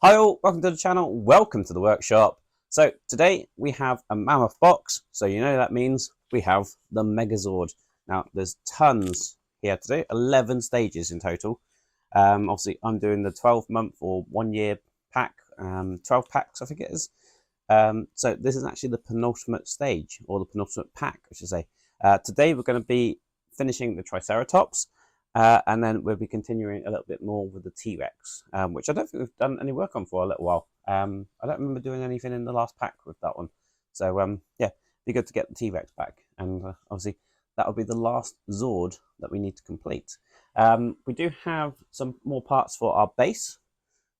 Hi all, welcome to the channel, welcome to the workshop. So today we have a mammoth box, so you know that means we have the Megazord. Now there's tons here today, 11 stages in total. Obviously I'm doing the 12-month or 1-year pack, 12 packs I think it is. So this is actually the penultimate stage, or the penultimate pack I should say. Today we're going to be finishing the Triceratops. And then we'll be continuing a little bit more with the T-Rex, which I don't think we've done any work on for a little while. I don't remember doing anything in the last pack with that one. So yeah, it'd be good to get the T-Rex back. And obviously that'll be the last Zord that we need to complete. We do have some more parts for our base.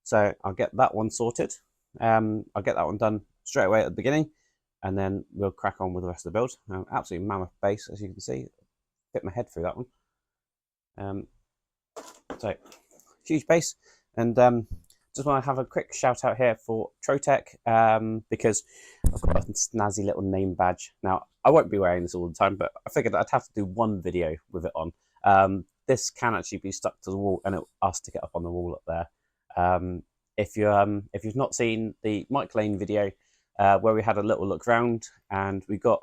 So I'll get that one sorted. I'll get that one done straight away at the beginning. And then we'll crack on with the rest of the build. Absolutely mammoth base, as you can see. Fit my head through that one. So huge base, and just want to have a quick shout out here for Trotec, because I've got a snazzy little name badge. Now I won't be wearing this all the time, but I figured I'd have to do one video with it on. This can actually be stuck to the wall, and I'll stick it up on the wall up there. If you've not seen the Mike Lane video where we had a little look round, and we got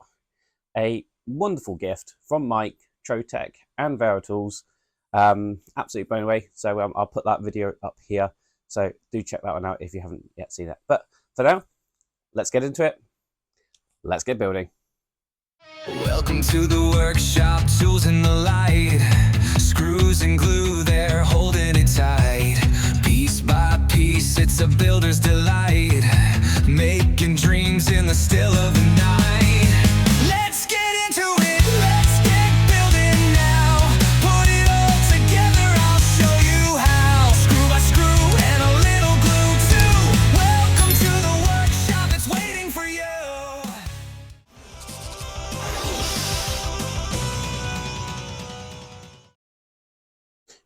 a wonderful gift from Mike, Trotec, and Veritools. Absolutely blown away. So I'll put that video up here. So do check that one out if you haven't yet seen it. But for now, let's get into it. Let's get building. Welcome to the workshop, tools in the light. Screws and glue, they're holding it tight. Piece by piece, it's a builder's delight. Making dreams in the still of the night. Let's get into it, let's get building now. Put it all together, I'll show you how. Screw by screw and a little glue too. Welcome to the workshop, it's waiting for you.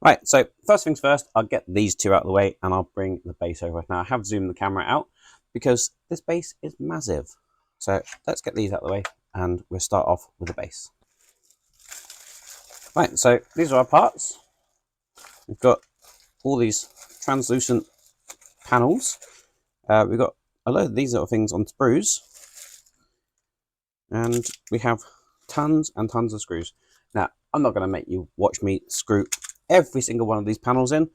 Right, so first things first, I'll get these two out of the way and I'll bring the base over. Now I have zoomed the camera out because this base is massive. So let's get these out of the way and we'll start off with the base. Right, so these are our parts. We've got all these translucent panels. We've got a load of these little things on sprues. And we have tons and tons of screws. Now, I'm not going to make you watch me screw every single one of these panels in.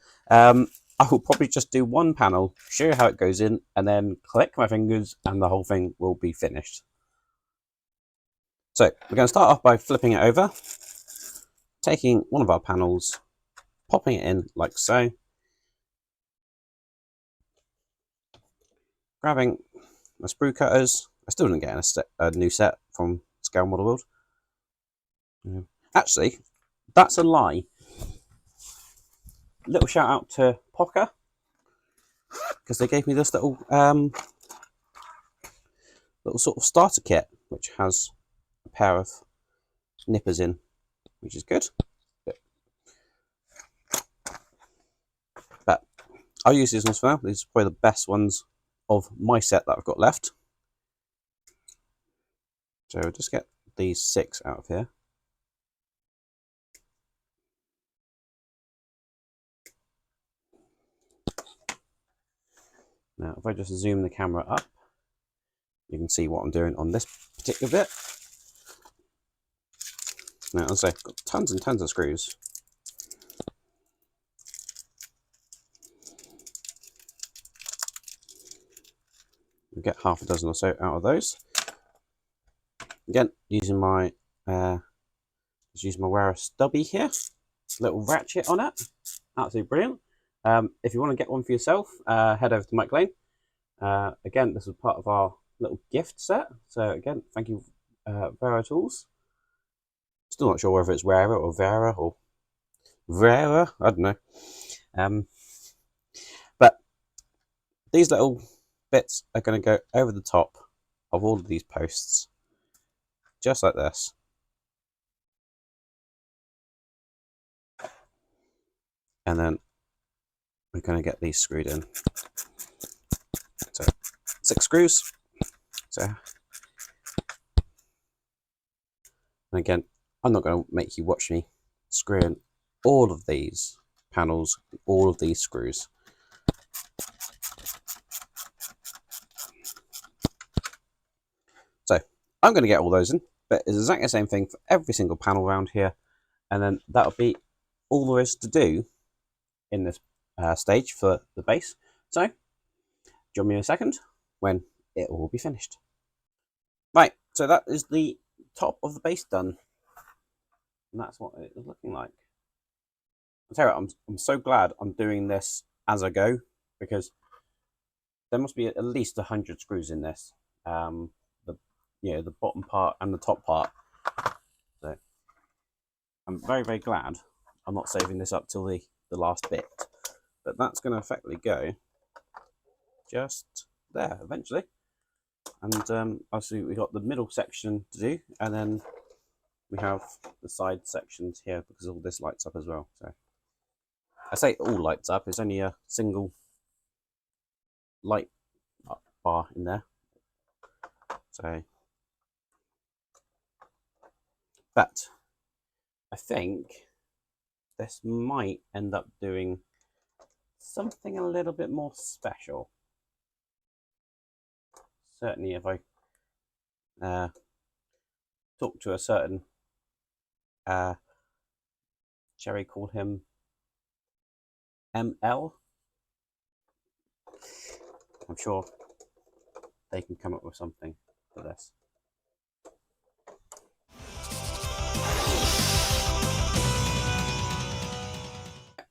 I will probably just do one panel, show you how it goes in, and then click my fingers and the whole thing will be finished. So we're going to start off by flipping it over, taking one of our panels, popping it in like so, grabbing my sprue cutters. I still didn't get a new set from Scale Model World. Actually, that's a lie. Little shout out to Pocker, because they gave me this little sort of starter kit, which has a pair of nippers in, which is good. But I'll use these ones for now. These are probably the best ones of my set that I've got left. So we'll just get these 6 out of here. Now, if I just zoom the camera up, you can see what I'm doing on this particular bit. Now, as I say, I've got tons and tons of screws. We'll get half a dozen or so out of those. Again, using my wearer stubby here, little ratchet on it, absolutely brilliant. If you want to get one for yourself, head over to Mike Lane. Again, this is part of our little gift set. So again, thank you, Veritools. Still not sure whether it's Rarer or Vera or Rarer, I don't know. But these little bits are going to go over the top of all of these posts, just like this. And then we're going to get these screwed in. So 6 screws. So, and again, I'm not going to make you watch me screw in all of these panels, all of these screws. I'm going to get all those in, but it's exactly the same thing for every single panel around here, and then that'll be all there is to do in this stage for the base. So join me in a second when it will be finished. Right, so that is the top of the base done, and that's what it is looking like. I tell you what, I'm so glad I'm doing this as I go, because there must be at least 100 screws in this. The bottom part and the top part. So I'm very, very glad I'm not saving this up till the last bit. But that's going to effectively go just there eventually. And obviously we've got the middle section to do, and then we have the side sections here because all this lights up as well. So I say it all lights up, it's only a single light bar in there. So, but I think this might end up doing something a little bit more special. Certainly if I talk to a certain, shall we call him ML? I'm sure they can come up with something for this.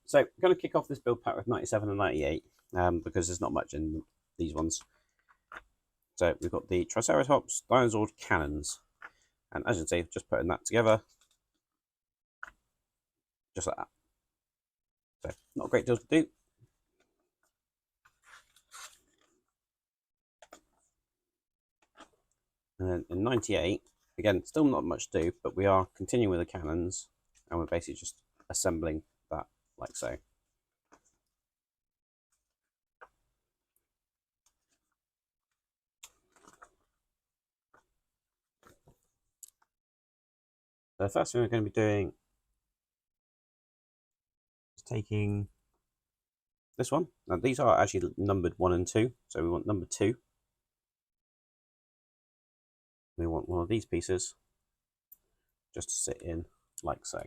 So I'm going to kick off this build pack with 97 and 98 because there's not much in these ones. So we've got the Triceratops Dinosaur cannons, and as you can see, just putting that together, just like that. So not a great deal to do. And then in 98, again, still not much to do, but we are continuing with the cannons, and we're basically just assembling that like so. The first thing we're going to be doing is taking this one. Now these are actually numbered 1 and 2, so we want number 2. We want one of these pieces just to sit in like so.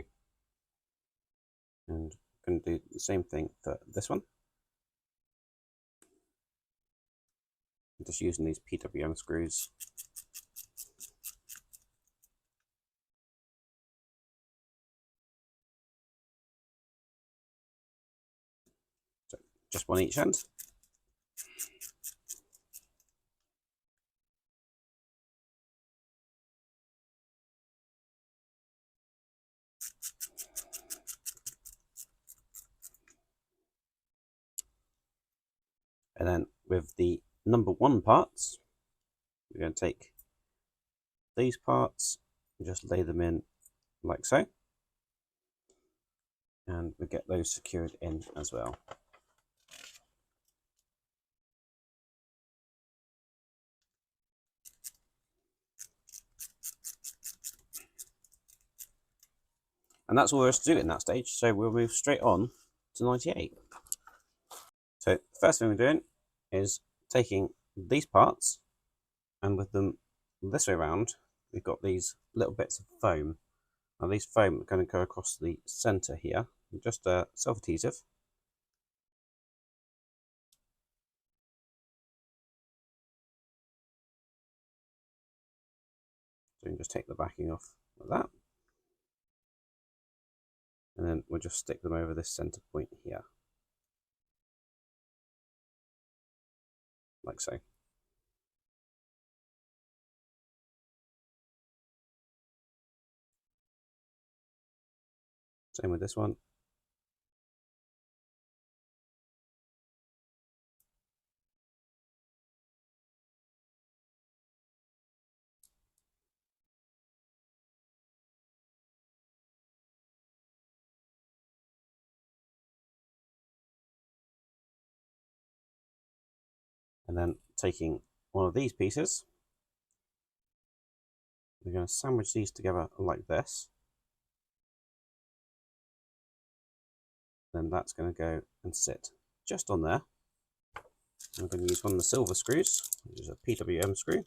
And I'm going to do the same thing for this one. I'm just using these PWM screws. So just one each end. And then with the number 1 parts, we're going to take these parts and just lay them in like so. And we get those secured in as well. And that's all there is to do in that stage, so we'll move straight on to 98. So the first thing we're doing is taking these parts, and with them this way around, we've got these little bits of foam. Now these foam are going to go across the centre here, just self-adhesive. So you can just take the backing off like that. And then we'll just stick them over this centre point here. Like so. Same with this one. And then taking one of these pieces, we're going to sandwich these together like this. Then that's going to go and sit just on there. I'm going to use one of the silver screws, which is a PWM screw.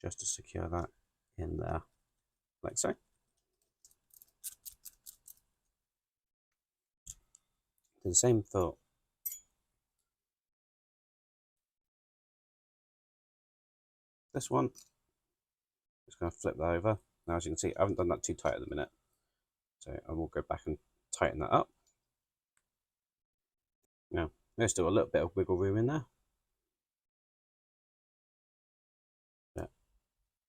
just to secure that in there, like so. Do the same for this one. Just going to flip that over. Now, as you can see, I haven't done that too tight at the minute, so I will go back and tighten that up. Now, there's still a little bit of wiggle room in there. But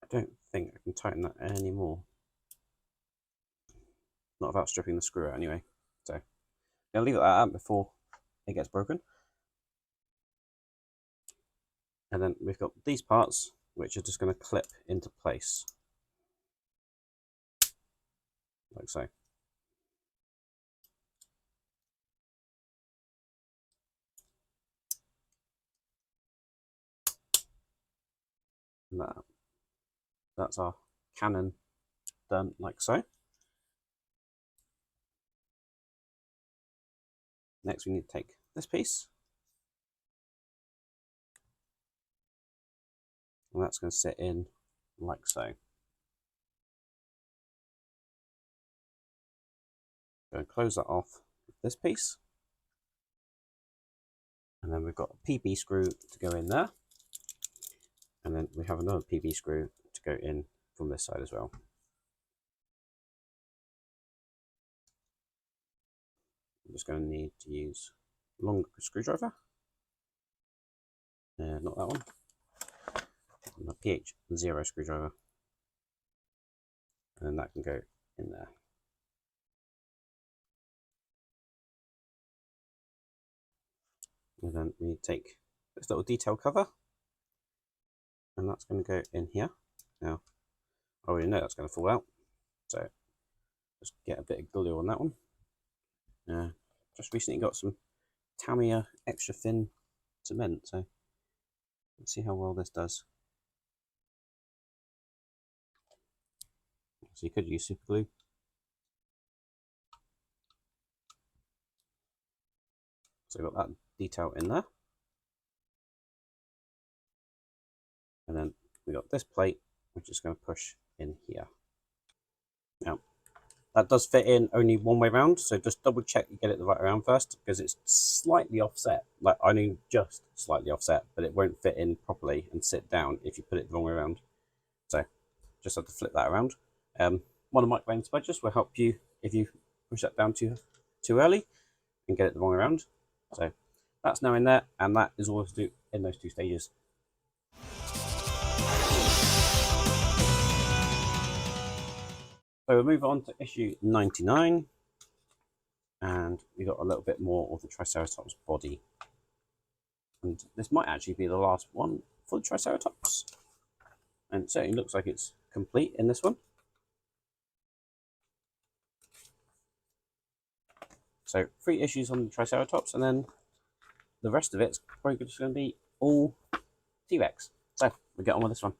I don't think I can tighten that anymore. Not without stripping the screw out anyway. So, I'll leave it like that before it gets broken. And then we've got these parts, which are just going to clip into place. Like so. And that's our cannon done like so. Next we need to take this piece. And that's going to sit in like so. Go and close that off with this piece. And then we've got a PB screw to go in there. And then we have another PB screw to go in from this side as well. I'm just going to need to use a long screwdriver. Not that one. And a PH0 screwdriver. And then that can go in there. And then we take this little detail cover, and that's going to go in here. Now, I already know that's going to fall out, so just get a bit of glue on that one. Just recently got some Tamiya extra thin cement, so let's see how well this does. So you could use super glue. So we've got that detail in there. And then we got this plate, which is going to push in here. Now, that does fit in only one way round, so just double check you get it the right way around first, because it's slightly offset, like only just slightly offset, but it won't fit in properly and sit down if you put it the wrong way around. So just have to flip that around. One of my microplane spudgers will help you if you push that down too early and get it the wrong way around. So that's now in there, and that is all to do in those two stages. So we'll move on to issue 99, and we got a little bit more of the Triceratops body. And this might actually be the last one for the Triceratops. And it certainly looks like it's complete in this one. So 3 issues on the Triceratops, and then the rest of it's probably just going to be all T-Rex. So we'll get on with this one.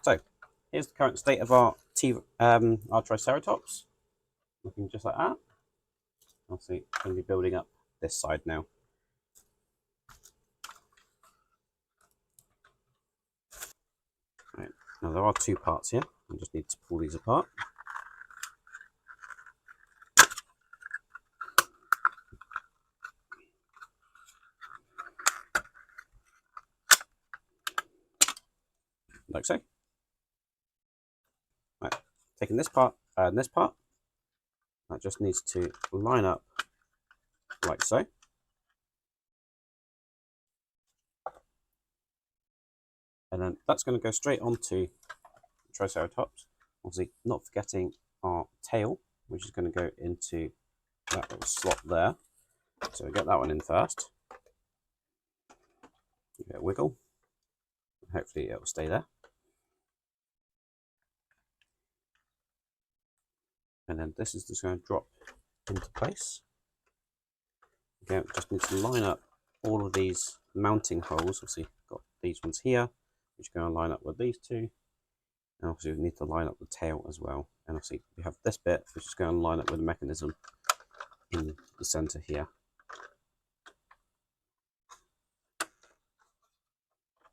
So here's the current state of our Triceratops, looking just like that. Obviously, it's going to be building up this side now. Right. Now there are 2 parts here. I just need to pull these apart. Like so. Right. Taking this part and this part, that just needs to line up like so. And then that's going to go straight onto the Triceratops. Obviously, not forgetting our tail, which is going to go into that little slot there. So we get that one in first. Give it a wiggle. Hopefully it will stay there. And then this is just going to drop into place. Again, just need to line up all of these mounting holes. Obviously, got these ones here, which are going to line up with these 2. And obviously, we need to line up the tail as well. And obviously, we have this bit, which is going to line up with the mechanism in the center here.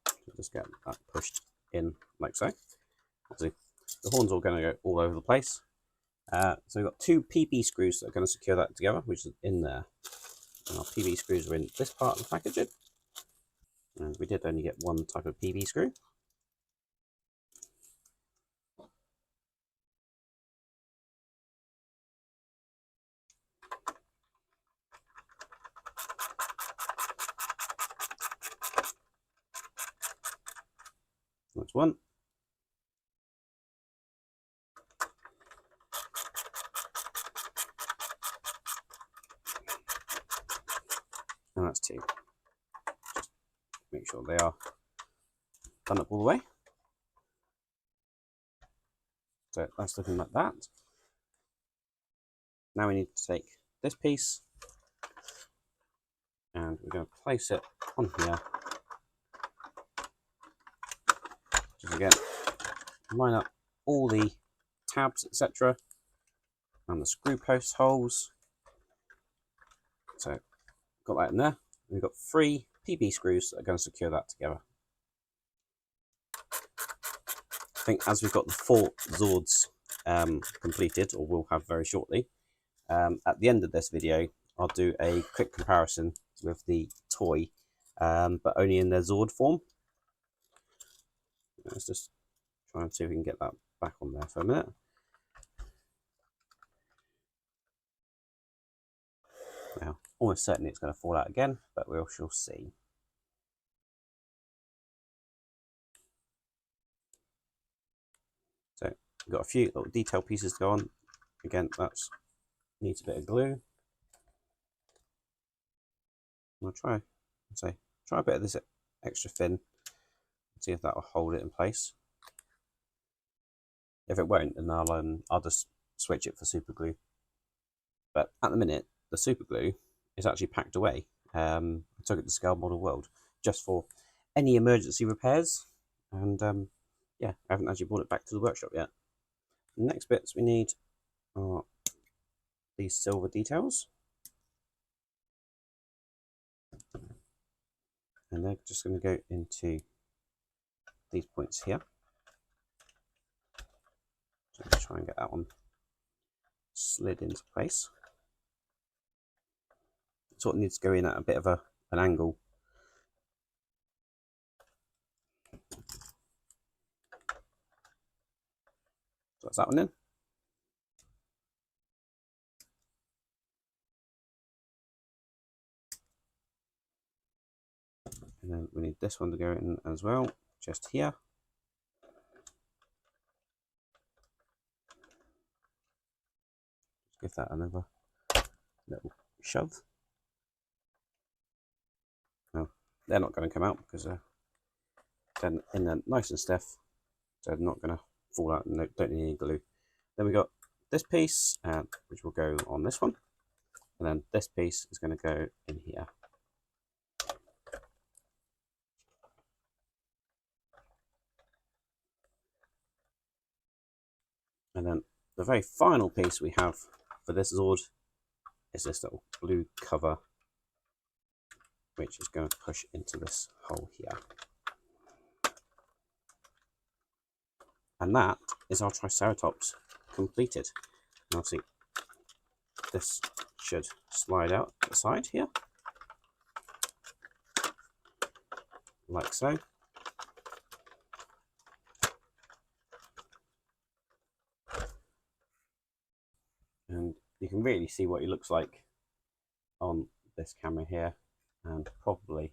So just get that pushed in like so. See, the horn's all going to go all over the place. So we've got 2 PP screws that are going to secure that together, which is in there. And our PV screws are in this part of the packaging. And we did only get one type of PV screw. That's one. And that's 2. Just make sure they are done up all the way. So that's looking like that. Now we need to take this piece and we're going to place it on here. Just again, line up all the tabs, etc., and the screw post holes. So got that in there. We've got 3 PB screws that are going to secure that together. I think as we've got the 4 Zords completed, or will have very shortly, at the end of this video, I'll do a quick comparison with the toy, but only in their Zord form. Let's just try and see if we can get that back on there for a minute. Now, almost certainly it's going to fall out again, but we shall see. So we've got a few little detail pieces to go on. Again, that needs a bit of glue. I'll try a bit of this extra thin, see if that will hold it in place. If it won't, then I'll just switch it for super glue. But at the minute, the super glue is actually packed away. I took it to Scale Model World just for any emergency repairs, and yeah, I haven't actually brought it back to the workshop yet. The next bits we need are these silver details, and they're just going to go into these points here. So let's try and get that one slid into place. Sort of needs to go in at a bit of an angle. So that's that one in. And then we need this one to go in as well, just here. Just give that another little shove. No, they're not going to come out because they're in there nice and stiff. So they're not going to fall out and don't need any glue. Then we got this piece, which will go on this one. And then this piece is going to go in here. And then the very final piece we have for this Zord is this little blue cover, which is going to push into this hole here. And that is our Triceratops completed. Now see, this should slide out the side here, like so. And you can really see what he looks like on this camera here, and probably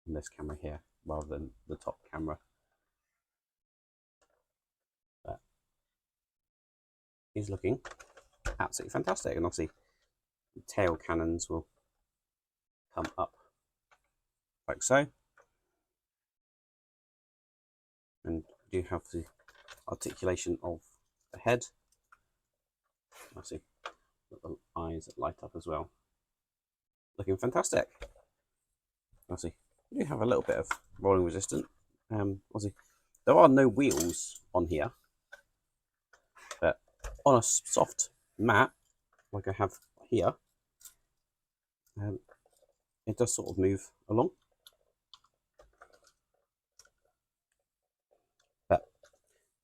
on this camera here, rather than the top camera. But he's looking absolutely fantastic, and obviously the tail cannons will come up like so, and you have the articulation of the head. I see the eyes that light up as well, looking fantastic. Obviously, we do have a little bit of rolling resistance. Obviously, there are no wheels on here, but on a soft mat like I have here, it does sort of move along.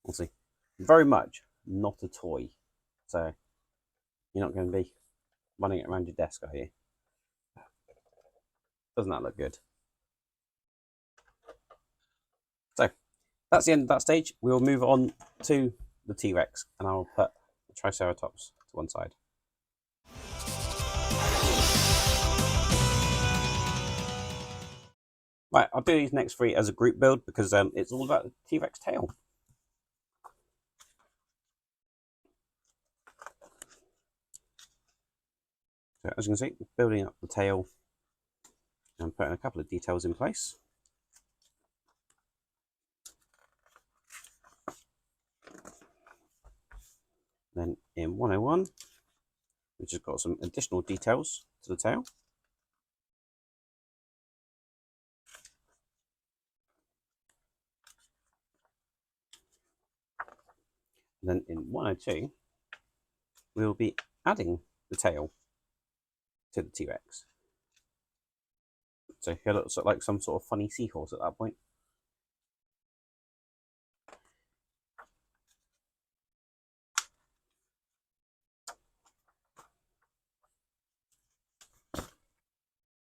Honestly, very much not a toy. So you're not going to be running it around your desk, are you? Doesn't that look good? So that's the end of that stage. We will move on to the T-Rex, and I will put the Triceratops to one side. Right, I'll do these next three as a group build because it's all about the T-Rex tail. So as you can see, building up the tail and putting a couple of details in place. Then in 101, we've just got some additional details to the tail. And then in 102, we'll be adding the tail to the T-Rex. So here looks like some sort of funny seahorse at that point.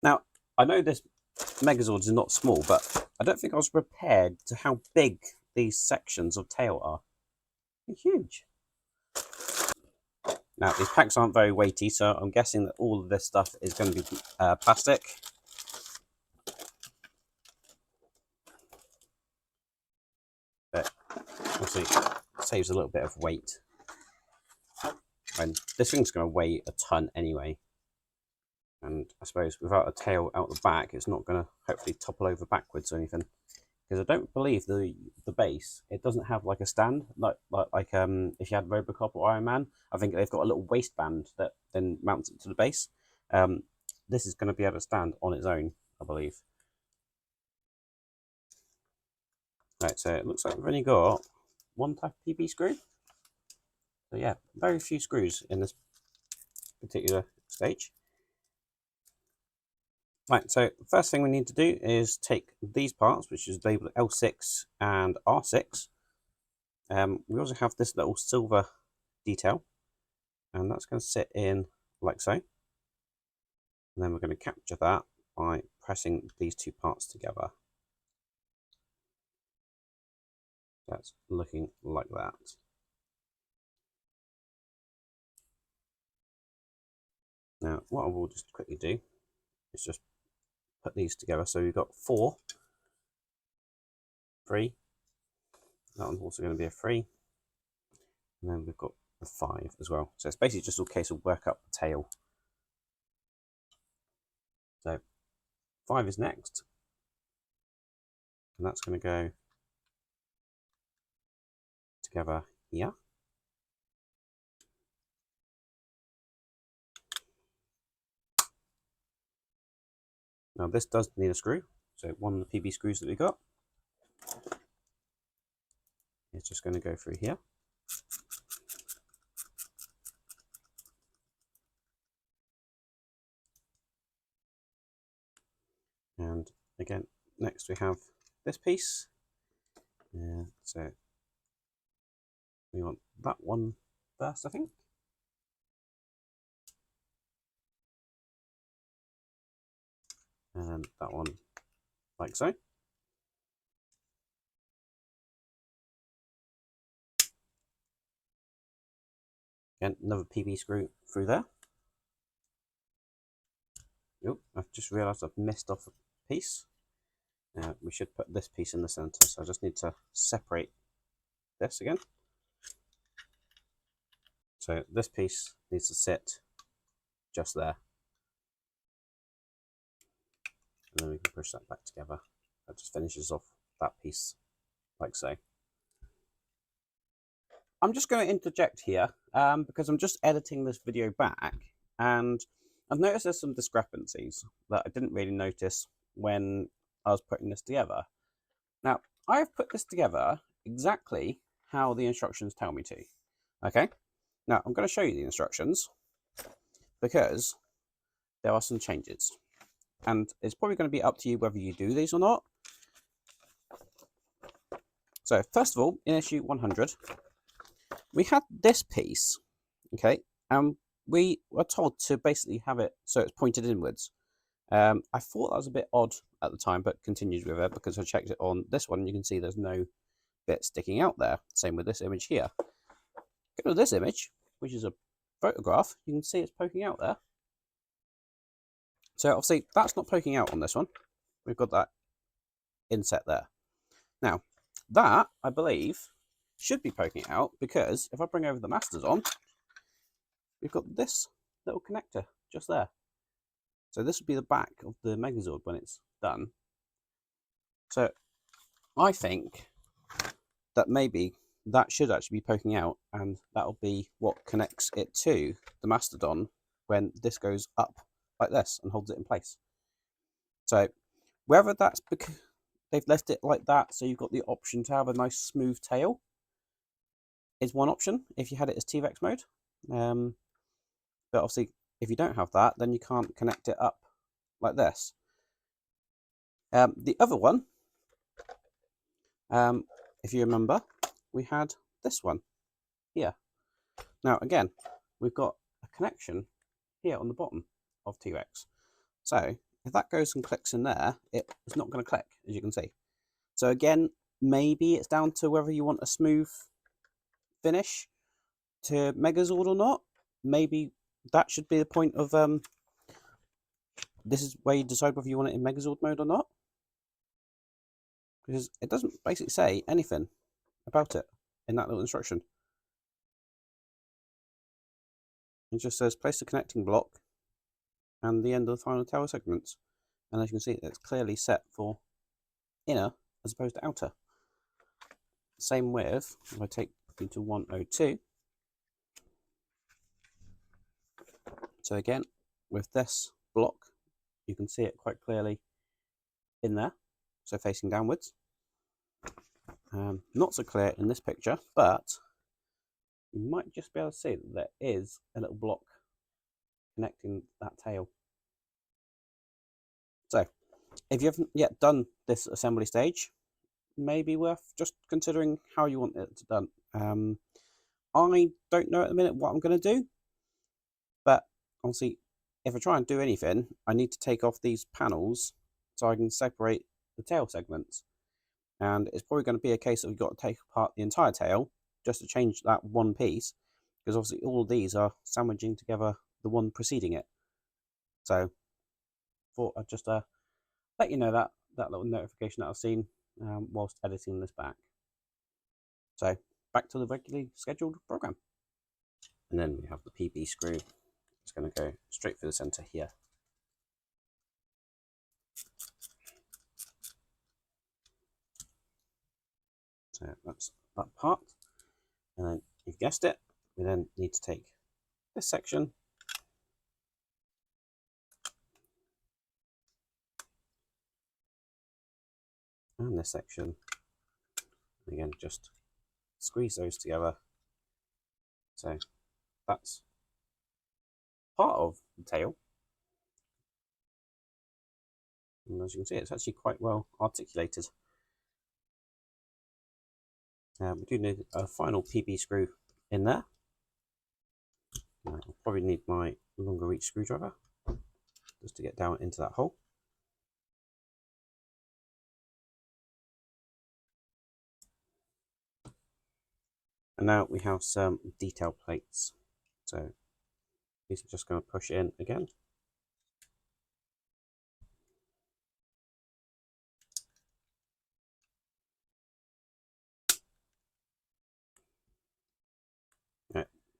Now, I know this Megazord is not small, but I don't think I was prepared to how big these sections of tail are. They're huge. Now, these packs aren't very weighty, so I'm guessing that all of this stuff is going to be plastic. But obviously, it saves a little bit of weight. And this thing's going to weigh a ton anyway. And I suppose without a tail out the back, it's not going to hopefully topple over backwards or anything. Because I don't believe the base, it doesn't have like a stand like if you had Robocop or Iron Man. I think they've got a little waistband that then mounts it to the base. This is going to be able to stand on its own, I believe. Right, so it looks like we've only got one type of PP screw. So yeah, very few screws in this particular stage. Right, so the first thing we need to do is take these parts, which is labeled L6 and R6. We also have this little silver detail, and that's going to sit in like so. And then we're going to capture that by pressing these two parts together. That's looking like that. Now, what I will just quickly do is just put these together. So we've got 4, 3. That one's also going to be a 3. And then we've got a 5 as well. So it's basically just a case of work up the tail. So 5 is next. And that's going to go together here. Now this does need a screw. So one of the PB screws that we got is just going to go through here. And again, next we have this piece. So we want that one first, I think. And that one like so. Again, another PB screw through there. Oh, I've just realised I've missed off a piece. We should put this piece in the centre, so I just need to separate this again. So this piece needs to sit just there. And then we can push that back together. That just finishes off that piece like so. I'm just going to interject here because I'm just editing this video back, and I've noticed there's some discrepancies that I didn't really notice when I was putting this together. Now, I've put this together exactly how the instructions tell me to. Okay, now I'm going to show you the instructions because there are some changes, and it's probably going to be up to you whether you do these or not. So first of all, in issue 100, we had this piece, okay, and we were told to basically have it so it's pointed inwards. I thought that was a bit odd at the time, but continued with it because I checked it on this one. You can see there's no bit sticking out there. Same with this image here. Go to this image, which is a photograph. You can see it's poking out there. So obviously that's not poking out on this one. We've got that inset there. Now that, I believe, should be poking out because if I bring over the Mastodon, we've got this little connector just there. So this would be the back of the Megazord when it's done. So I think that maybe that should actually be poking out, and that'll be what connects it to the Mastodon when this goes up like this and holds it in place. So whether that's because they've left it like that so you've got the option to have a nice smooth tail is one option if you had it as T-Rex mode. But obviously if you don't have that, then you can't connect it up like this. The other one, if you remember, we had this one here. Now again, we've got a connection here on the bottom of T-Rex. So if that goes and clicks in there, it's not going to click, as you can see. So again, maybe it's down to whether you want a smooth finish to Megazord or not. Maybe that should be the point of this is where you decide whether you want it in Megazord mode or not, because it doesn't basically say anything about it in that little instruction. It just says place the connecting block and the end of the final tower segments, and as you can see, it's clearly set for inner as opposed to outer. Same with, if I take you to 102, so again with this block you can see it quite clearly in there, so facing downwards. Not so clear in this picture, but you might just be able to see that there is a little block connecting that tail. So if you haven't yet done this assembly stage, maybe worth just considering how you want it done. I don't know at the minute what I'm going to do, but obviously if I try and do anything, I need to take off these panels so I can separate the tail segments. And it's probably going to be a case that we've got to take apart the entire tail just to change that one piece, because obviously all of these are sandwiching together the one preceding it. So thought I'd just let you know that little notification that I've seen whilst editing this back. So back to the regularly scheduled program. And then we have the PB screw. It's going to go straight through the center here. So that's that part. And then you've guessed it, we then need to take this section and this section, and again just squeeze those together. So that's part of the tail, and as you can see, it's actually quite well articulated. We do need a final PB screw in there. I'll probably need my longer reach screwdriver just to get down into that hole. And now we have some detail plates. So these are just going to push in again.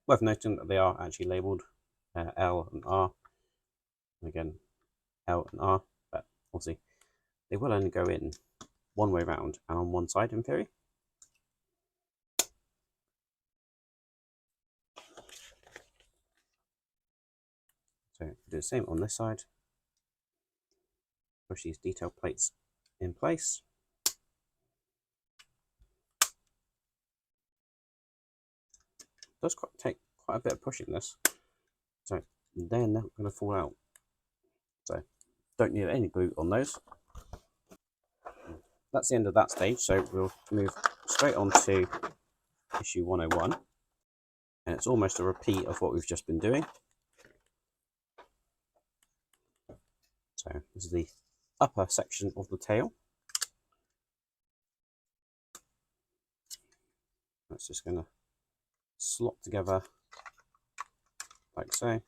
Worth noting that they are actually labelled L and R. And again, L and R, but obviously they will only go in one way round and on one side in theory. So do the same on this side. Push these detail plates in place. It does take quite a bit of pushing this, so they're not going to fall out. So don't need any glue on those. That's the end of that stage, so we'll move straight on to issue 101, and it's almost a repeat of what we've just been doing. So this is the upper section of the tail. That's just going to slot together like so.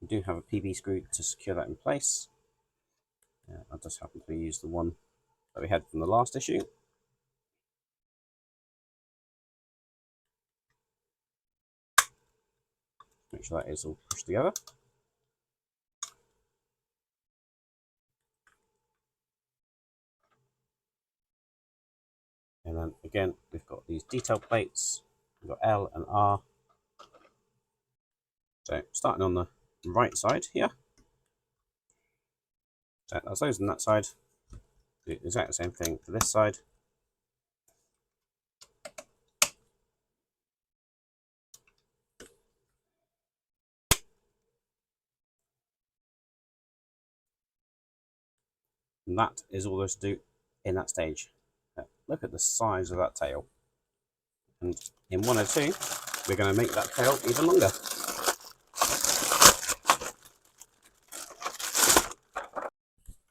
We do have a PB screw to secure that in place. I just happen to use the one that we had from the last issue. Make sure that is all pushed together. And then again, we've got these detail plates. We've got L and R. So starting on the right side here. So that's those on that side. Do the exact same thing for this side. And that is all there's to do in that stage. Look at the size of that tail. And in 102, we're going to make that tail even longer.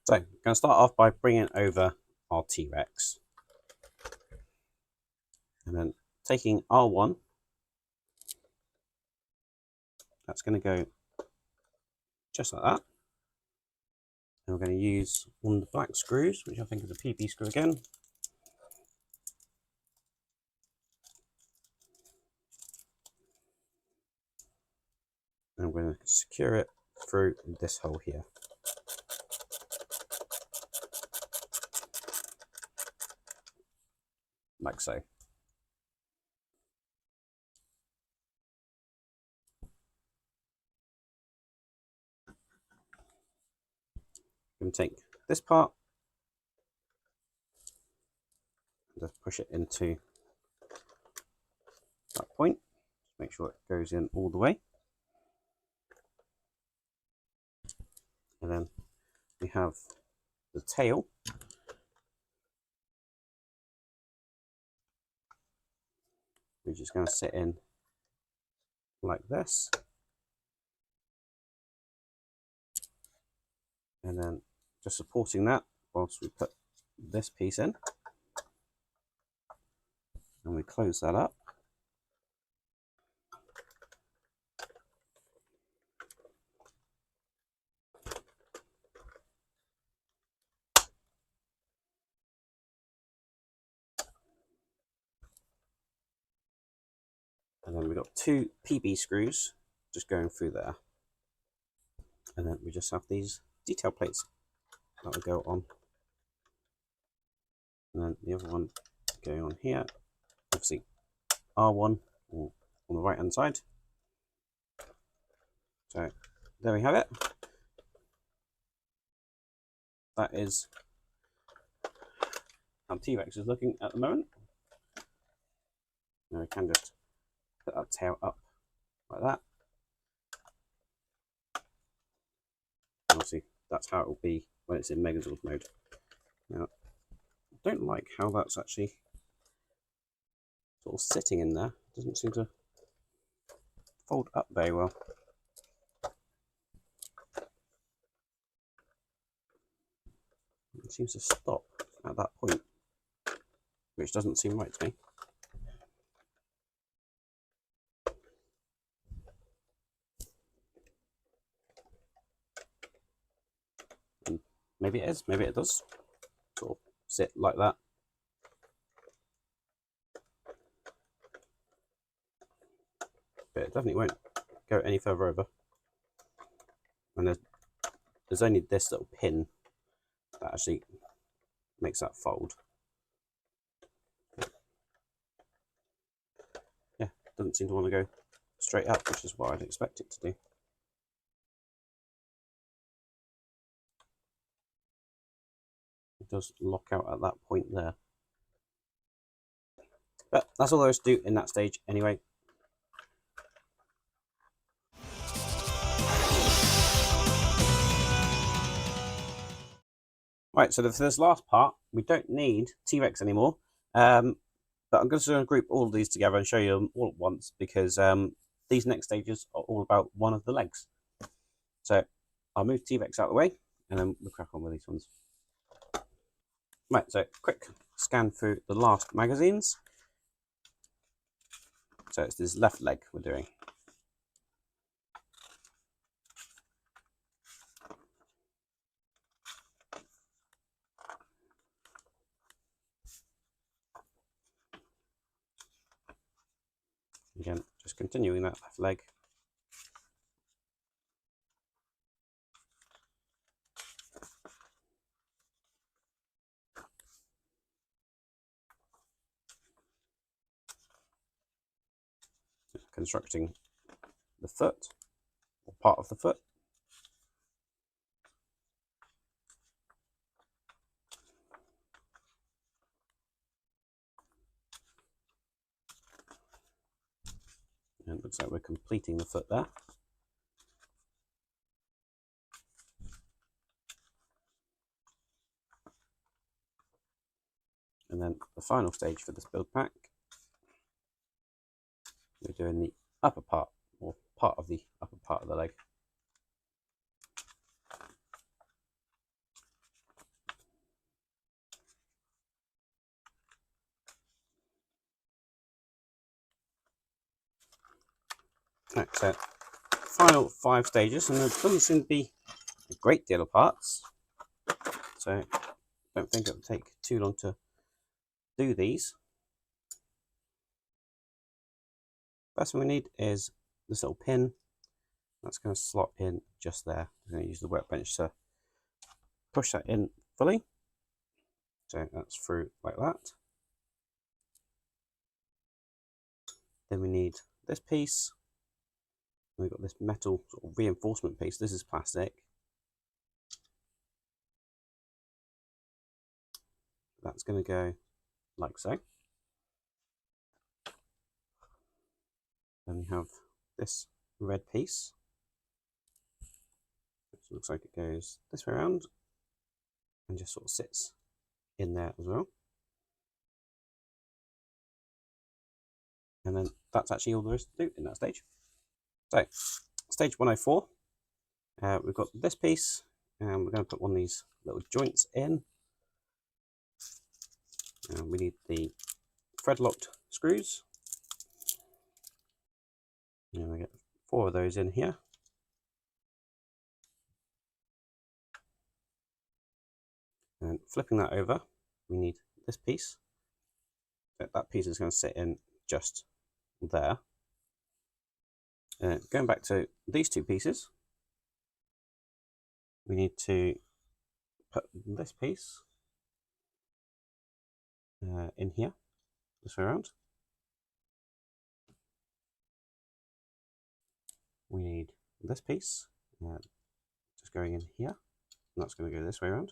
So, I'm going to start off by bringing over our T-Rex. And then taking R1, that's going to go just like that. And we're going to use one of the black screws, which I think is a PB screw again. And I'm going to secure it through this hole here. Like so. I'm going to take this part and just push it into that point. Make sure it goes in all the way. And then we have the tail. We're just going to sit in like this. And then just supporting that whilst we put this piece in. And we close that up. And then we've got two PB screws just going through there. And then we just have these detail plates that will go on. And then the other one going on here. Obviously R1 on the right hand side. So there we have it. That is how T-Rex is looking at the moment. Now we can just put that tail up like that. Obviously, that's how it will be when it's in Megazord mode. Now, I don't like how that's actually sort of sitting in there. It doesn't seem to fold up very well. It seems to stop at that point, which doesn't seem right to me. And maybe it is, maybe it does sort of sit like that. But it definitely won't go any further over. And there's only this little pin that actually makes that fold. Yeah, doesn't seem to want to go straight up, which is what I'd expect it to do. It does lock out at that point there. But that's all there is to do in that stage anyway. Right, so for this last part, we don't need T-Rex anymore, but I'm just going to group all of these together and show you them all at once, because these next stages are all about one of the legs. So I'll move T-Rex out of the way, and then we'll crack on with these ones. Right, so quick scan through the last magazines. So it's this left leg we're doing. Again, just continuing that left leg. Constructing the foot, or part of the foot. And it looks like we're completing the foot there. And then the final stage for this build pack, we're doing the upper part, or part of the upper part of the leg. Right, so final 5 stages, and there doesn't seem to be a great deal of parts, so I don't think it will take too long to do these. First thing we need is this little pin. That's going to slot in just there. I'm going to use the workbench to push that in fully. So that's through like that. Then we need this piece. We've got this metal sort of reinforcement piece. This is plastic. That's going to go like so. Then we have this red piece, which looks like it goes this way around and just sort of sits in there as well. And then that's actually all there is to do in that stage. So, stage 104, we've got this piece, and we're going to put one of these little joints in. And we need the thread locked screws. And we get 4 of those in here. And flipping that over, we need this piece. So that piece is going to sit in just there. Going back to these 2 pieces, we need to put this piece in here, this way around. We need this piece just going in here, and that's going to go this way around.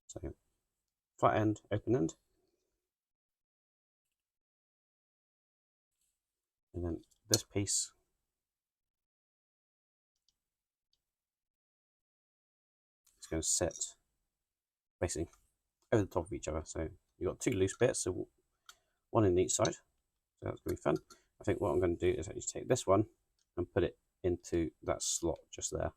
So flat end, open end, and then this piece is going to sit basically over the top of each other. So you've got 2 loose bits, so one in each side. So that's going to be fun. I think what I'm going to do is actually take this one and put it into that slot just there.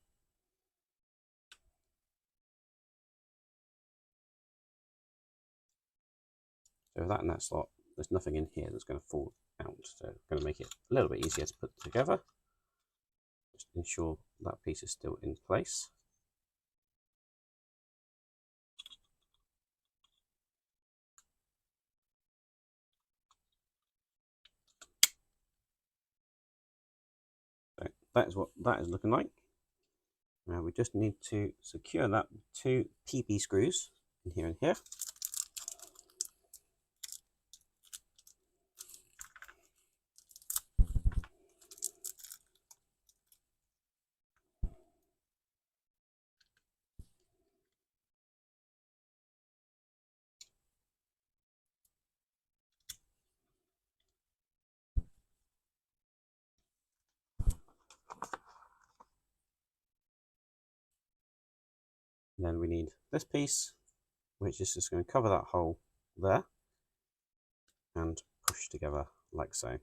So with that in that slot, there's nothing in here that's going to fall out. So I'm going to make it a little bit easier to put together. Just ensure that piece is still in place. So that is what that is looking like. Now we just need to secure that with 2 PP screws in here and here. And then we need this piece, which is just going to cover that hole there and push together like so.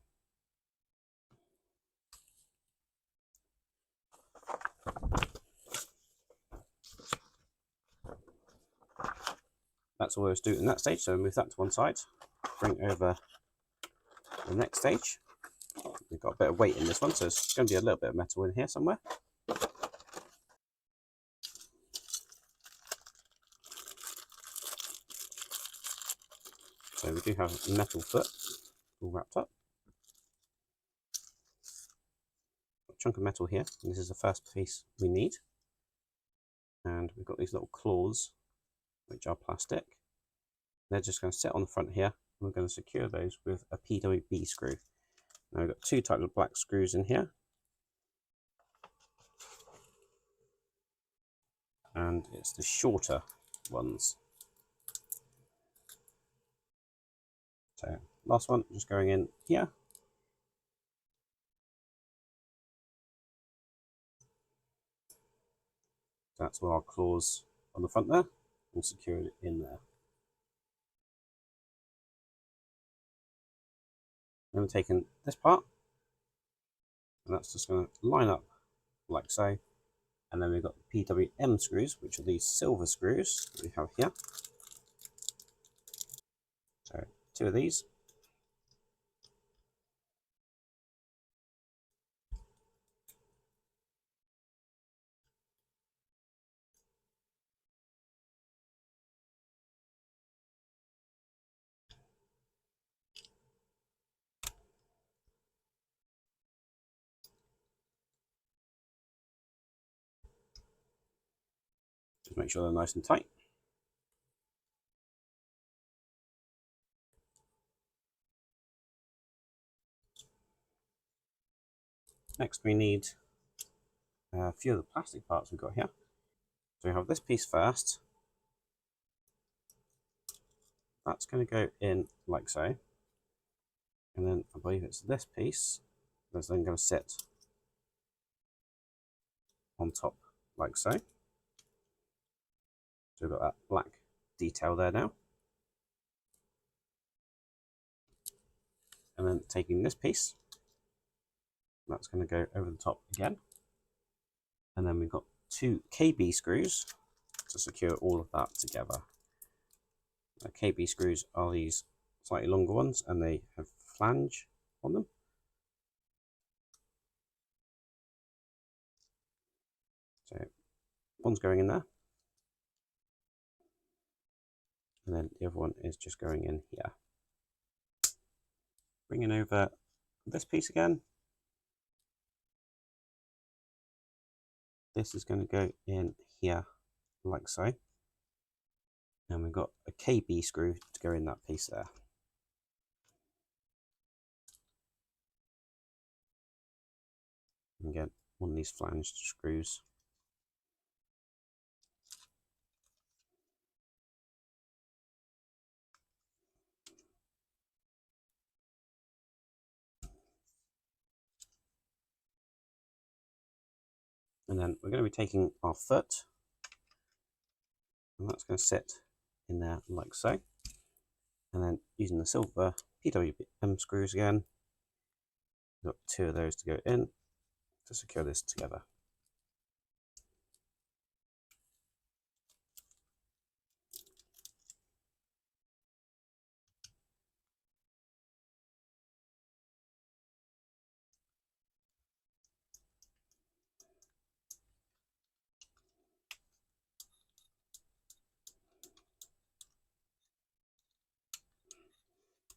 That's all there is to do in that stage, so move that to one side. Bring over the next stage. We've got a bit of weight in this one, so it's going to be a little bit of metal in here somewhere. So we do have a metal foot all wrapped up. A chunk of metal here, and this is the first piece we need. And we've got these little claws, which are plastic. They're just going to sit on the front here, and we're going to secure those with a PWB screw. Now we've got two types of black screws in here. And it's the shorter ones. So last one, just going in here. That's all our claws on the front there. We'll secure it in there. Then we're taking this part, and that's just going to line up like so. And then we've got the PWM screws, which are these silver screws that we have here. So two of these. Just make sure they're nice and tight. Next we need a few of the plastic parts we've got here. So we have this piece first. That's going to go in like so. And then I believe it's this piece that's then going to sit on top like so. So we've got that black detail there now. And then taking this piece, that's going to go over the top again. And then we've got two KB screws to secure all of that together. The KB screws are these slightly longer ones, and they have flange on them. So one's going in there, and then the other one is just going in here. Bringing over this piece again. This is going to go in here like so. And we've got a KB screw to go in that piece there. And again, one of these flanged screws. And then we're going to be taking our foot, and that's going to sit in there like so. And then using the silver PWM screws again, we've got two of those to go in to secure this together.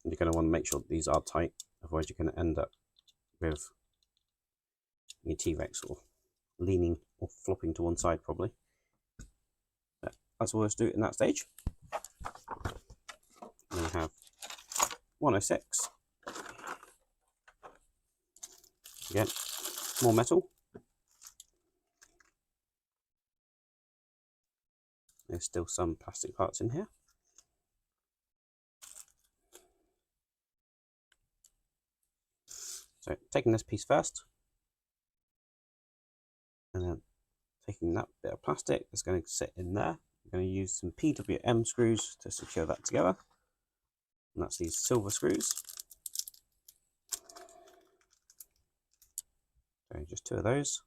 And you're going to want to make sure that these are tight, otherwise you're going to end up with your T-Rex or leaning or flopping to one side probably. But that's all there's to do in that stage. And we have 106. Again, more metal. There's still some plastic parts in here. So taking this piece first, and then taking that bit of plastic that's going to sit in there. I'm going to use some PWM screws to secure that together, and that's these silver screws. So just 2 of those,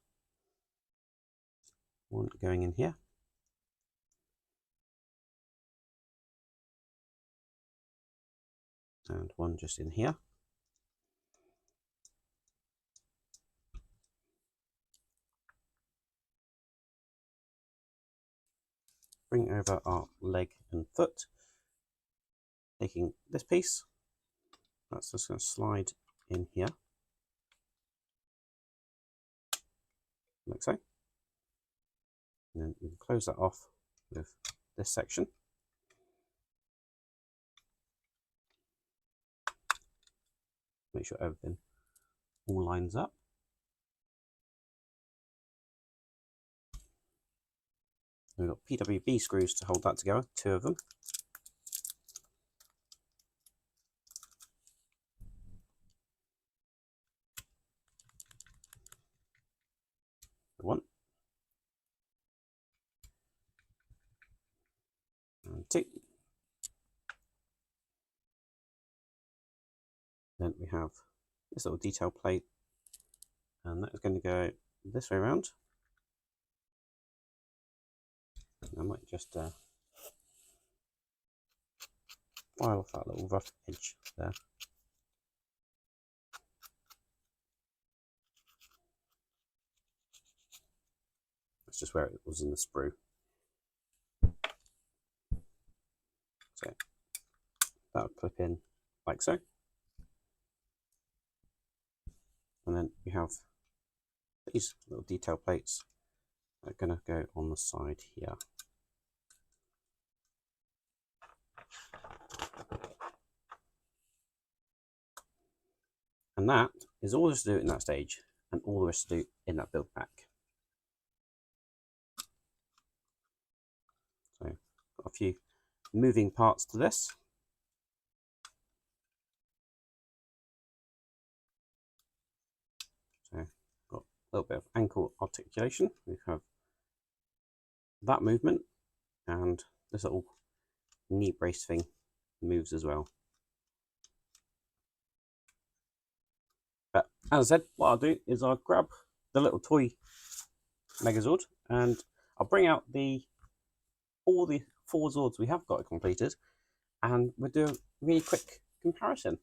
one going in here, and one just in here. Bring over our leg and foot, taking this piece, that's just going to slide in here, like so. And then you can close that off with this section. Make sure everything all lines up. We've got PWB screws to hold that together, 2 of them. One and 2. Then we have this little detail plate, and that is going to go this way around. I might just file off that little rough edge there. That's just where it was in the sprue. So that would clip in like so. And then we have these little detail plates that are going to go on the side here. And that is all there is to do in that stage, and all there is to do in that build pack. So, got a few moving parts to this. So, got a little bit of ankle articulation. We have that movement, and this little knee brace thing moves as well. But as I said, what I'll do is I'll grab the little toy Megazord, and I'll bring out all the 4 Zords we have got completed, and we'll do a really quick comparison.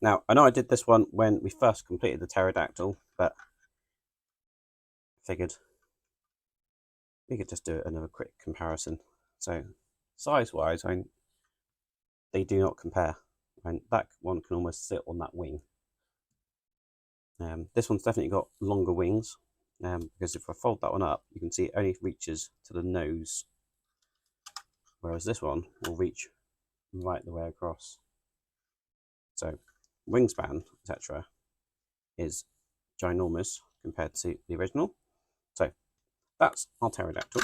Now, I know I did this one when we first completed the pterodactyl, but I figured we could just do another quick comparison. So, size-wise, they do not compare. And that one can almost sit on that wing. This one's definitely got longer wings, because if I fold that one up, you can see it only reaches to the nose, whereas this one will reach right the way across. So wingspan, etc., is ginormous compared to the original. So that's our pterodactyl.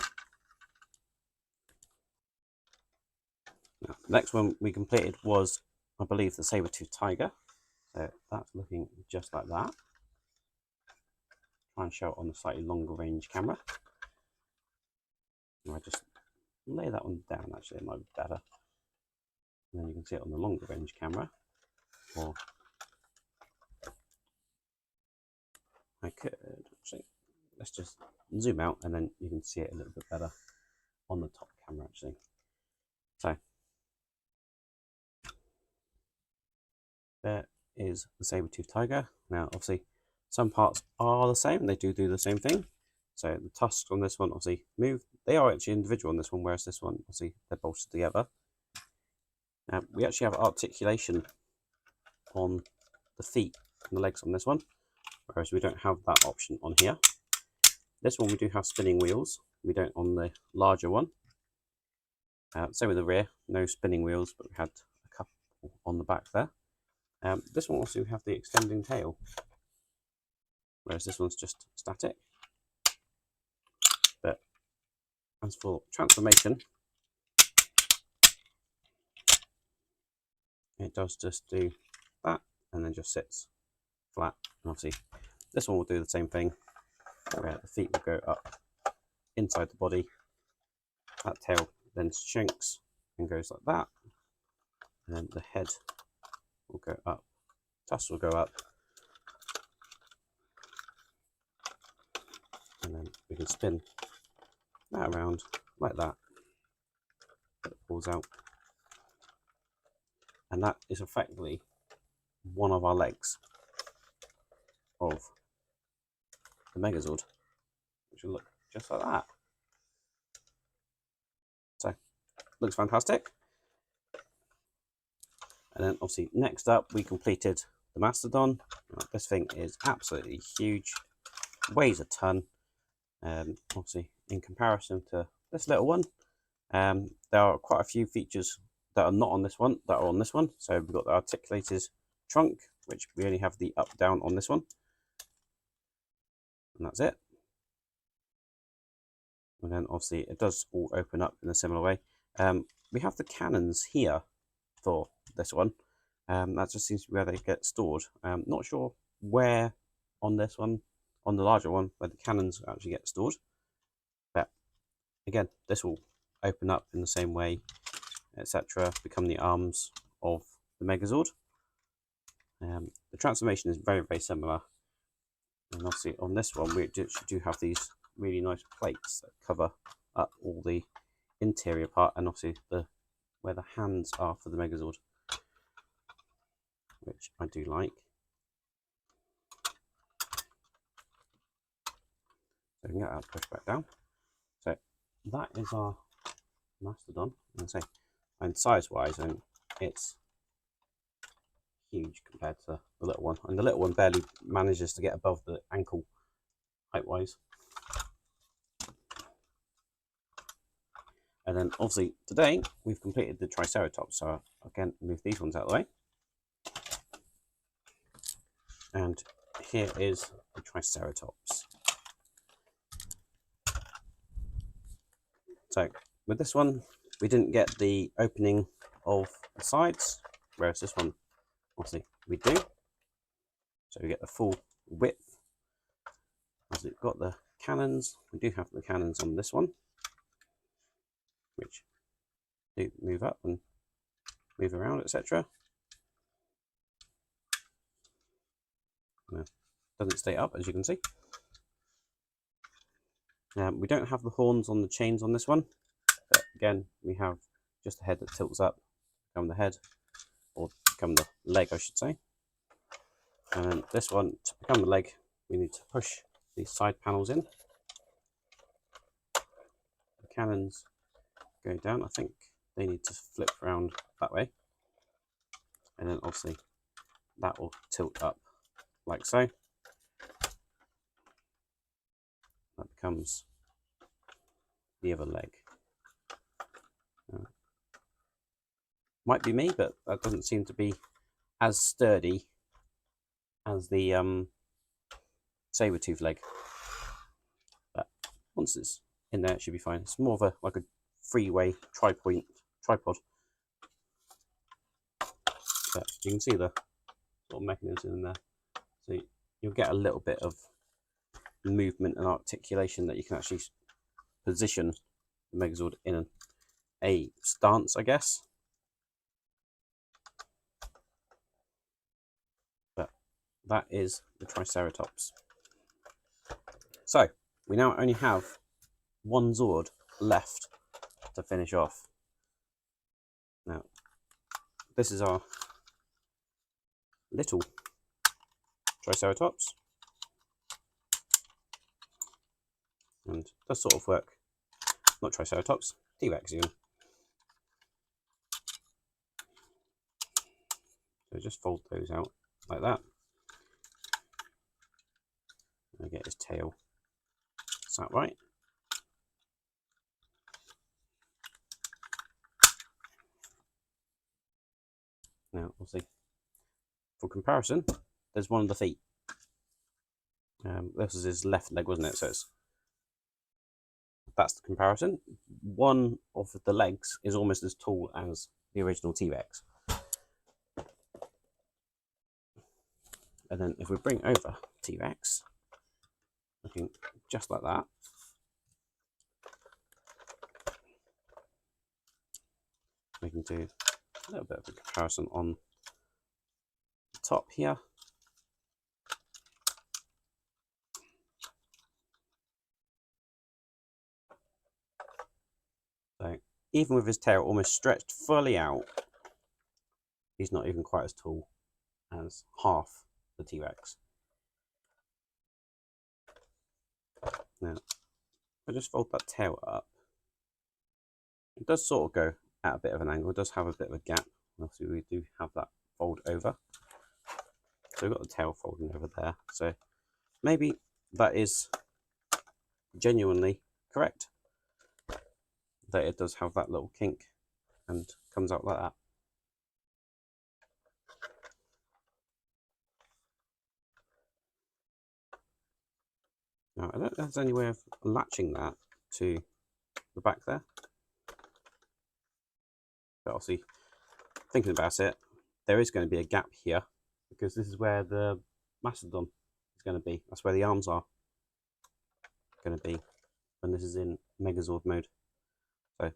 Now, the next one we completed was, I believe, the saber-toothed tiger. So that's looking just like that. Try and show it on a slightly longer range camera. And I just lay that one down, actually, it might be better. And then you can see it on the longer range camera. Or I could actually, let's just zoom out and then you can see it a little bit better on the top camera, actually. So there is the saber-toothed tiger. Now, obviously, some parts are the same. They do the same thing. So the tusks on this one obviously move. They are actually individual on this one, whereas this one, obviously, they're bolted together. We actually have articulation on the feet and the legs on this one, whereas we don't have that option on here. This one we do have spinning wheels. We don't on the larger one. Same with the rear, no spinning wheels, but we had a couple on the back there. This one also we have the extending tail, whereas this one's just static. But as for transformation, it does just do that and then just sits flat. And obviously this one will do the same thing, where the feet will go up inside the body. That tail then shrinks and goes like that, and then the head will go up, tusk will go up, and then we can spin that around like that. It pulls out, and that is effectively one of our legs of the Megazord, which will look just like that. So, looks fantastic. And then obviously next up we completed the Mastodon. Now, this thing is absolutely huge, weighs a ton. Obviously in comparison to this little one, there are quite a few features that are not on this one that are on this one. So we've got the articulated trunk, which we only have the up down on this one, and that's it. And then obviously it does all open up in a similar way. We have the cannons here for this one. That just seems to be where they get stored. Not sure where on this one, on the larger one, where the cannons actually get stored. But again, this will open up in the same way, etc., become the arms of the Megazord. The transformation is very, very similar. And obviously on this one, we do have these really nice plates that cover up all the interior part, and obviously where the hands are for the Megazord, which I do like. So we can get that pushed back down. So that is our Mastodon, and size-wise, and it's huge compared to the little one, and the little one barely manages to get above the ankle height-wise. And then obviously today we've completed the Triceratops, so again move these ones out of the way. And here is the Triceratops. So with this one, we didn't get the opening of the sides, whereas this one, obviously, we do. So we get the full width. As we've got the cannons, we do have the cannons on this one, which do move up and move around, etc. Doesn't stay up, as you can see. We don't have the horns on the chains on this one, but again, we have just a head that tilts up, become the head, or become the leg, I should say. And then this one, to become the leg, we need to push these side panels in. The cannons go down. I think they need to flip around that way. And then obviously that will tilt up like so. That becomes the other leg. Might be me, but that doesn't seem to be as sturdy as the saber-tooth leg. But once it's in there, it should be fine. It's more of a like a three-way tripod. But you can see the sort of mechanism in there. So you'll get a little bit of movement and articulation that you can actually position the Megazord in a stance, I guess. But that is the Triceratops. So we now only have one Zord left to finish off. Now, this is our little Triceratops, and does sort of work. Not Triceratops, T-Rex even. So just fold those out like that. And get his tail sat right. Now, we'll see. For comparison, there's one of the feet. This was his left leg, wasn't it? So that's the comparison. One of the legs is almost as tall as the original T-Rex. And then if we bring over T-Rex, looking just like that. We can do a little bit of a comparison on the top here. So even with his tail almost stretched fully out, he's not even quite as tall as half the T-Rex. Now, if I just fold that tail up, it does sort of go at a bit of an angle. It does have a bit of a gap. Obviously, we do have that fold over. So we've got the tail folding over there. So maybe that is genuinely correct, that it does have that little kink and comes out like that. Now, I don't know if there's any way of latching that to the back there. But obviously, thinking about it, there is going to be a gap here because this is where the mastodon is going to be. That's where the arms are going to be when this is in Megazord mode. So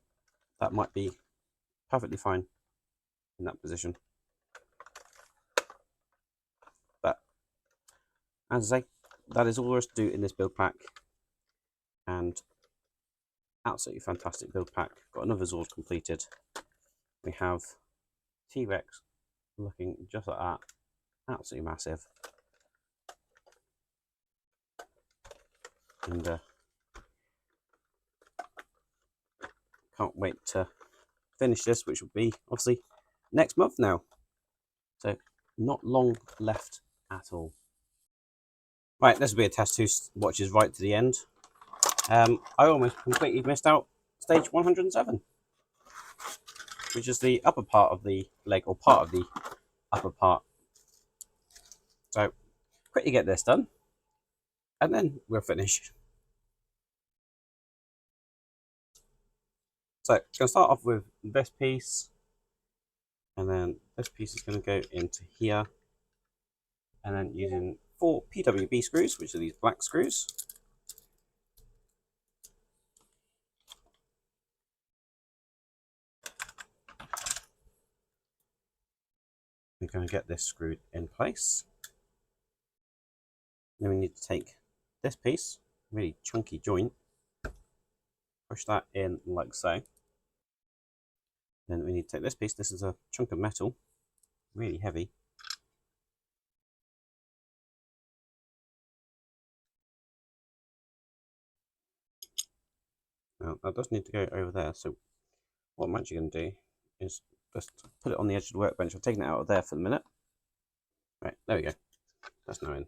that might be perfectly fine in that position. But as I say, that is all there is to do in this build pack. And absolutely fantastic build pack. Got another Zord completed. We have T-Rex looking just like that. Absolutely massive. And can't wait to finish this, which will be obviously next month now. So not long left at all. Right, this will be a test who watches right to the end. I almost completely missed out stage 107, which is the upper part of the leg, or part of the upper part. So quickly get this done, and then we'll finish. So it's going to start off with this piece, and then this piece is going to go into here, and then using 4 PWB screws, which are these black screws. We're going to get this screwed in place. Then we need to take this piece, really chunky joint, push that in like so. Then we need to take this piece, this is a chunk of metal, really heavy. Now that does need to go over there, so what I'm actually going to do is just put it on the edge of the workbench. I've taken it out of there for the minute. Right, there we go. That's now in.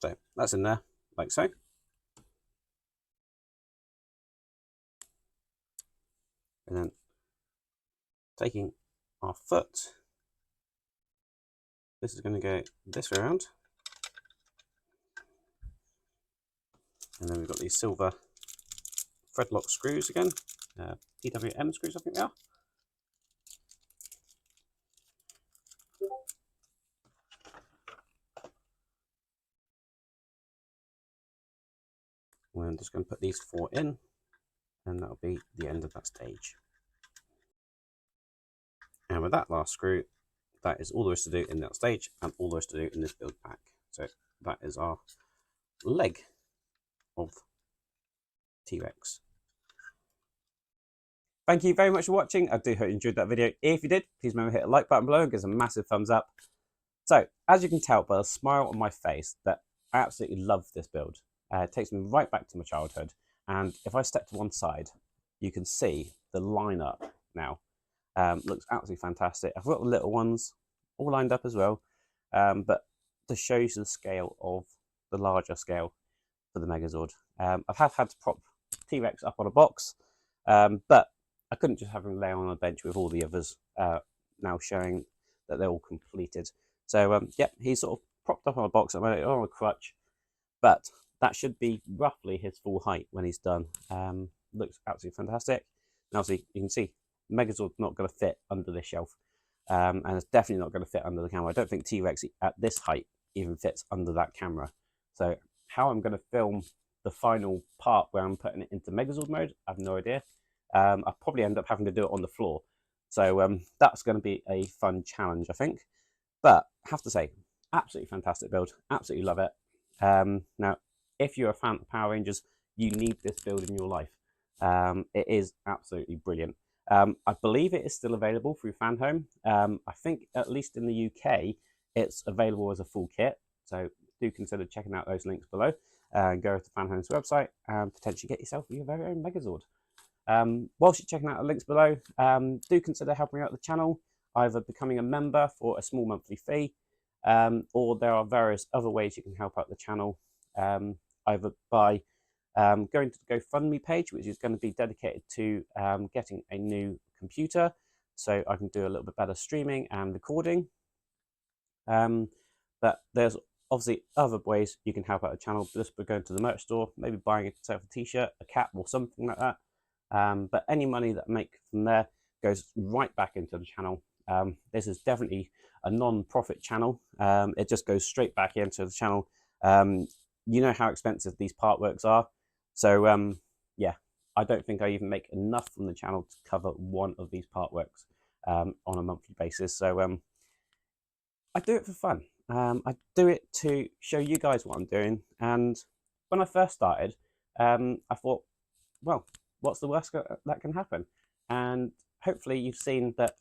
So that's in there, like so. And then taking our foot, this is going to go this way around. And then we've got these silver thread lock screws again, PWM screws I think they are. I'm just going to put these 4 in, and that'll be the end of that stage. And with that last screw, that is all there is to do in that stage, and all there is to do in this build pack. So that is our leg of T-Rex. Thank you very much for watching. I do hope you enjoyed that video. If you did, please remember to hit the like button below and give us a massive thumbs up. So, as you can tell by the smile on my face, that I absolutely love this build. It takes me right back to my childhood. And if I step to one side, you can see the lineup now. Looks absolutely fantastic. I've got the little ones all lined up as well. But to show you the scale of the larger scale for the Megazord. I've had to prop T-Rex up on a box, but I couldn't just have him lay on a bench with all the others now showing that they're all completed. So, yeah, he's sort of propped up on a box. I'm on a crutch, but that should be roughly his full height when he's done. Looks absolutely fantastic. And obviously, you can see Megazord's not going to fit under this shelf, and it's definitely not going to fit under the camera. I don't think T-Rex at this height even fits under that camera. So how I'm going to film the final part where I'm putting it into Megazord mode, I have no idea. I'll probably end up having to do it on the floor. So that's going to be a fun challenge, I think. But I have to say, absolutely fantastic build. Absolutely love it. Now, if you're a fan of Power Rangers, you need this build in your life. It is absolutely brilliant. I believe it is still available through FanHome. I think, at least in the UK, it's available as a full kit. So do consider checking out those links below. Go to FanHome's website and potentially get yourself your very own Megazord. Whilst you're checking out the links below, do consider helping out the channel, either becoming a member for a small monthly fee, or there are various other ways you can help out the channel, either by going to the GoFundMe page, which is going to be dedicated to getting a new computer, so I can do a little bit better streaming and recording. But there's obviously other ways you can help out the channel, just by going to the merch store, maybe buying yourself a t-shirt, a cap, or something like that. But any money that I make from there goes right back into the channel. This is definitely a non-profit channel. It just goes straight back into the channel. You know how expensive these part works are. So yeah, I don't think I even make enough from the channel to cover one of these part works on a monthly basis. So I do it for fun. I do it to show you guys what I'm doing. And when I first started, I thought, well, what's the worst that can happen? And hopefully you've seen that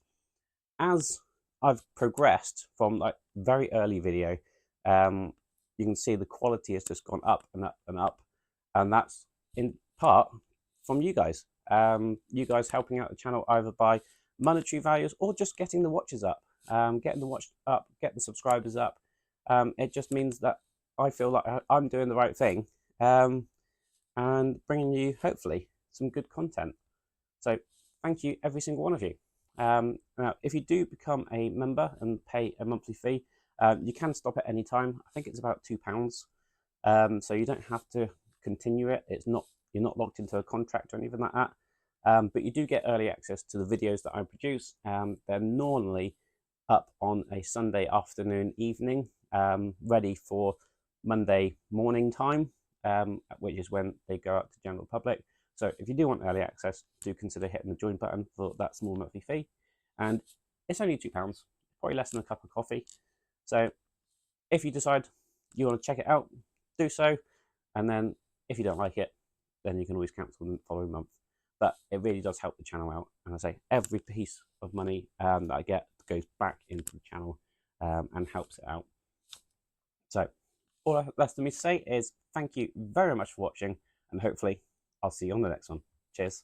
as I've progressed from like very early video, you can see the quality has just gone up and up and up. And that's in part from you guys. You guys helping out the channel either by monetary values or just getting the watches up, getting the watch up, get the subscribers up. It just means that I feel like I'm doing the right thing, and bringing you hopefully some good content. So thank you, every single one of you. Now, if you do become a member and pay a monthly fee, you can stop at any time. I think it's about £2, so you don't have to continue it. You're not locked into a contract or anything like that. But you do get early access to the videos that I produce. They're normally up on a Sunday afternoon, evening, ready for Monday morning time, which is when they go out to general public. So if you do want early access, do consider hitting the join button for that small monthly fee. And it's only £2, probably less than a cup of coffee. So if you decide you want to check it out, do so. And then if you don't like it, then you can always cancel the following month. But it really does help the channel out. And I say every piece of money that I get goes back into the channel and helps it out. So all that's for me to say is thank you very much for watching, and hopefully I'll see you on the next one. Cheers.